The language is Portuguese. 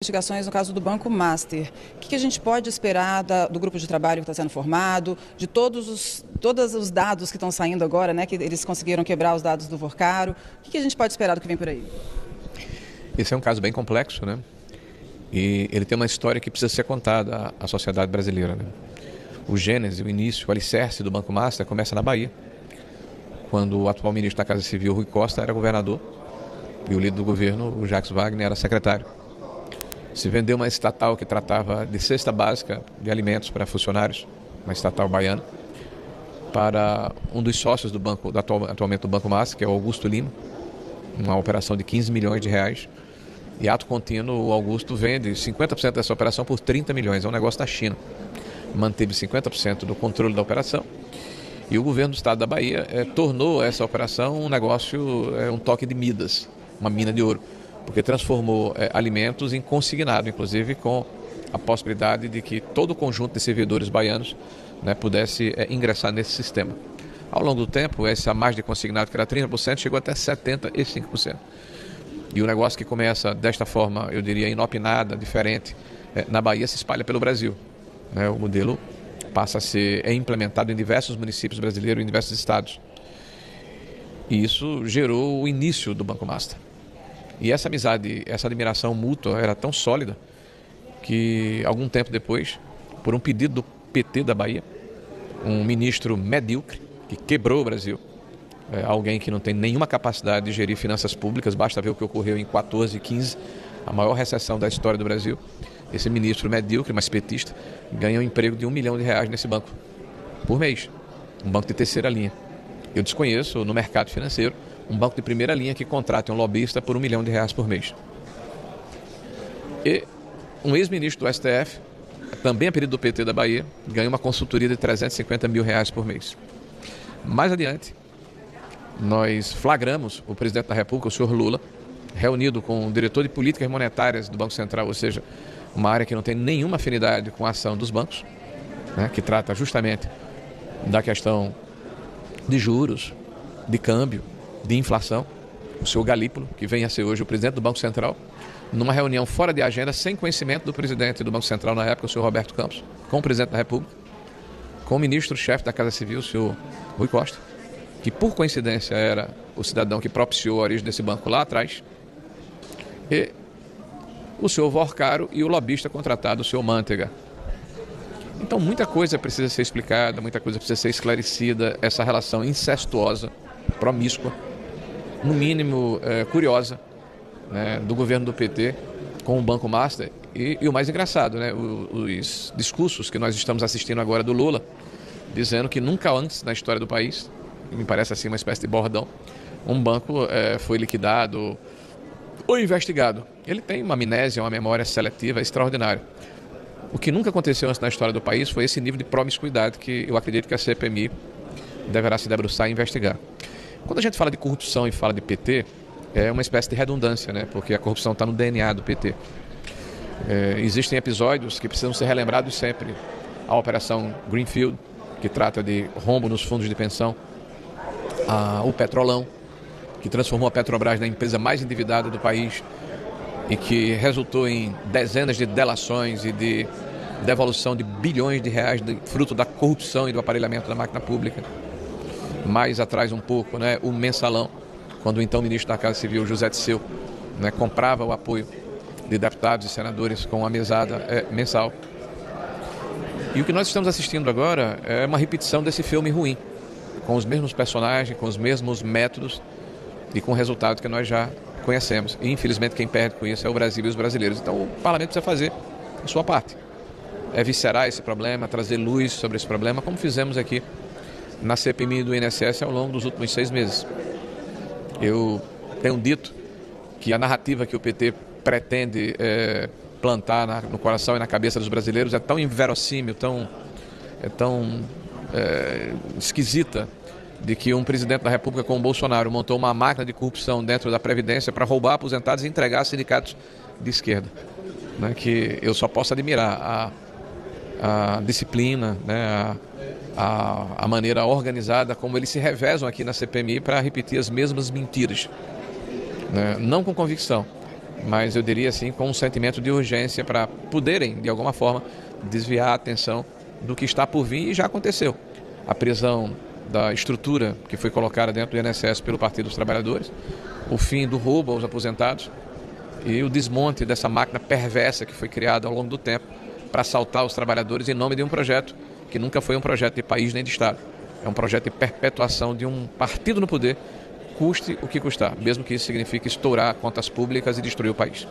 Investigações no caso do Banco Master. O que a gente pode esperar do grupo de trabalho que está sendo formado, de todos os dados que estão saindo agora, né, que eles conseguiram quebrar os dados do Vorcaro? O que a gente pode esperar do que vem por aí? Esse é um caso bem complexo, né? E ele tem uma história que precisa ser contada à sociedade brasileira, né? O gênese, o início, o alicerce do Banco Master começa na Bahia, quando o atual ministro da Casa Civil, Rui Costa, era governador e o líder do governo, o Jacques Wagner, era secretário. Se vendeu uma estatal que tratava de cesta básica de alimentos para funcionários, uma estatal baiana, para um dos sócios do banco, atualmente do Banco Master, que é o Augusto Lima, uma operação de 15 milhões de reais. E ato contínuo, o Augusto vende 50% dessa operação por 30 milhões, é um negócio da China. Manteve 50% do controle da operação e o governo do estado da Bahia tornou essa operação um negócio, um toque de Midas, uma mina de ouro, porque transformou alimentos em consignado, inclusive com a possibilidade de que todo o conjunto de servidores baianos, né, pudesse ingressar nesse sistema. Ao longo do tempo, essa margem de consignado, que era 30%, chegou até 75%. E o negócio que começa desta forma, eu diria, inopinada, diferente, na Bahia se espalha pelo Brasil. Né? O modelo passa a ser implementado em diversos municípios brasileiros, em diversos estados. E isso gerou o início do Banco Master. E essa amizade, essa admiração mútua era tão sólida que, algum tempo depois, por um pedido do PT da Bahia, um ministro medíocre, que quebrou o Brasil, alguém que não tem nenhuma capacidade de gerir finanças públicas, basta ver o que ocorreu em 14 e 15, a maior recessão da história do Brasil. Esse ministro medíocre, mas petista, ganha um emprego de R$1 milhão nesse banco, por mês. Um banco de terceira linha. Eu desconheço no mercado financeiro um banco de primeira linha que contrate um lobista por R$1 milhão por mês. E um ex-ministro do STF, também a pedido do PT da Bahia, ganha uma consultoria de R$350 mil por mês. Mais adiante, nós flagramos o presidente da República, o senhor Lula, reunido com o diretor de políticas monetárias do Banco Central, ou seja, uma área que não tem nenhuma afinidade com a ação dos bancos, né, que trata justamente da questão de juros, de câmbio, de inflação. O senhor Galípolo, que vem a ser hoje o presidente do Banco Central, numa reunião fora de agenda, sem conhecimento do presidente do Banco Central na época, o senhor Roberto Campos, com o presidente da República, com o ministro-chefe da Casa Civil, o senhor Rui Costa, que por coincidência era o cidadão que propiciou a origem desse banco lá atrás, e o senhor Vorcaro e o lobista contratado, o senhor Mantega. Então muita coisa precisa ser explicada, muita coisa precisa ser esclarecida, essa relação incestuosa, promíscua, no mínimo curiosa, né, do governo do PT com o Banco Master. E o mais engraçado, né, os discursos que nós estamos assistindo agora do Lula, dizendo que nunca antes na história do país, me parece assim uma espécie de bordão, um banco foi liquidado ou investigado. Ele tem uma amnésia, uma memória seletiva extraordinária. O que nunca aconteceu antes na história do país foi esse nível de promiscuidade que eu acredito que a CPMI deverá se debruçar e investigar. Quando a gente fala de corrupção e fala de PT, é uma espécie de redundância, né? Porque a corrupção está no DNA do PT. Existem episódios que precisam ser relembrados sempre. A Operação Greenfield, que trata de rombo nos fundos de pensão. O Petrolão, que transformou a Petrobras na empresa mais endividada do país e que resultou em dezenas de delações e de devolução de bilhões de reais fruto da corrupção e do aparelhamento da máquina pública. Mais atrás um pouco, né, o Mensalão, quando o então ministro da Casa Civil, José Disseu, né, comprava o apoio de deputados e senadores com a mesada mensal. E o que nós estamos assistindo agora é uma repetição desse filme ruim, com os mesmos personagens, com os mesmos métodos e com resultados que nós já conhecemos. E, infelizmente, quem perde com isso é o Brasil e os brasileiros. Então, o parlamento precisa fazer a sua parte. Viscerar esse problema, trazer luz sobre esse problema, como fizemos aqui na CPMI do INSS ao longo dos últimos 6 meses. Eu tenho dito que a narrativa que o PT pretende plantar no coração e na cabeça dos brasileiros é tão inverossímil, tão esquisita, de que um presidente da República como o Bolsonaro montou uma máquina de corrupção dentro da Previdência para roubar aposentados e entregar a sindicatos de esquerda. Né? Que eu só posso admirar a disciplina, né? A maneira organizada como eles se revezam aqui na CPMI para repetir as mesmas mentiras. Né? Não com convicção, mas eu diria assim, com um sentimento de urgência para poderem, de alguma forma, desviar a atenção do que está por vir e já aconteceu. A prisão da estrutura que foi colocada dentro do INSS pelo Partido dos Trabalhadores, o fim do roubo aos aposentados e o desmonte dessa máquina perversa que foi criada ao longo do tempo para assaltar os trabalhadores em nome de um projeto que nunca foi um projeto de país nem de Estado. É um projeto de perpetuação de um partido no poder, custe o que custar, mesmo que isso signifique estourar contas públicas e destruir o país.